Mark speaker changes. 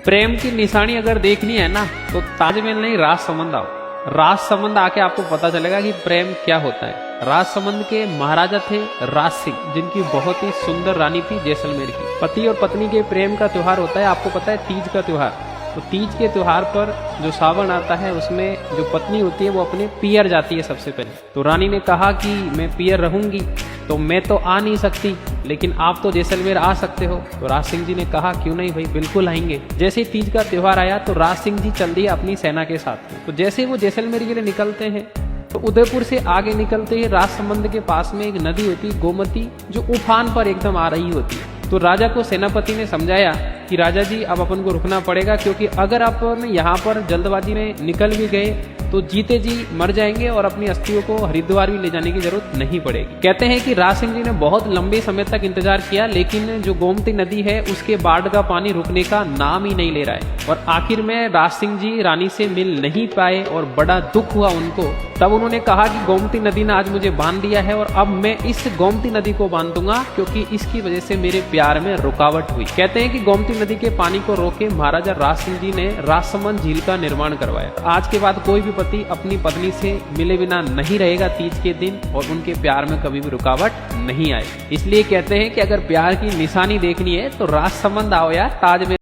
Speaker 1: प्रेम की निशानी अगर देखनी है ना तो ताजमहल नहीं, राजसमंद आओ। राजसमंद आके आपको पता चलेगा कि प्रेम क्या होता है। राजसमंद के महाराजा थे राज सिंह, जिनकी बहुत ही सुंदर रानी थी जैसलमेर की। पति और पत्नी के प्रेम का त्योहार होता है, आपको पता है, तीज का त्योहार। तो तीज के त्योहार पर जो सावन आता है उसमें जो पत्नी होती है वो अपने पियर जाती है सबसे पहले। तो रानी ने कहा कि मैं पियर रहूंगी, तो मैं तो आ नहीं सकती, लेकिन आप तो जैसलमेर आ सकते हो। तो राज सिंह जी ने कहा क्यों नहीं भाई, बिल्कुल आएंगे। जैसे ही तीज का त्योहार आया तो राज सिंह जी चल दिए अपनी सेना के साथ। तो जैसे वो जैसलमेर के लिए निकलते हैं तो उदयपुर से आगे निकलते ही राजसमंद के पास में एक नदी होती है गोमती, जो उफान पर एकदम आ रही होती है। तो राजा को सेनापति ने समझाया कि राजा जी अब अपन को रुकना पड़ेगा, क्योंकि अगर अपन यहाँ पर जल्दबाजी में निकल भी गए तो जीते जी मर जाएंगे और अपनी अस्थियों को हरिद्वार भी ले जाने की जरूरत नहीं पड़ेगी। कहते हैं कि राज सिंह जी ने बहुत लंबे समय तक इंतजार किया, लेकिन जो गोमती नदी है उसके बाढ़ का पानी रुकने का नाम ही नहीं ले रहा है। और आखिर में राज सिंह जी रानी से मिल नहीं पाए और बड़ा दुख हुआ उनको। तब उन्होंने कहा कि गोमती नदी ने आज मुझे बांध दिया है और अब मैं इस गोमती नदी को बांध दूंगा, क्योंकि इसकी वजह से मेरे प्यार में रुकावट हुई। कहते हैं कि गोमती नदी के पानी को रोके महाराजा राज सिंह जी ने राजसमंद झील का निर्माण करवाया। आज के बाद कोई भी पति अपनी पत्नी से मिले बिना नहीं रहेगा तीज के दिन, और उनके प्यार में कभी भी रुकावट नहीं आएगी। इसलिए कहते हैं कि अगर प्यार की निशानी देखनी है तो राजसमंद आओ यार, ताजमहल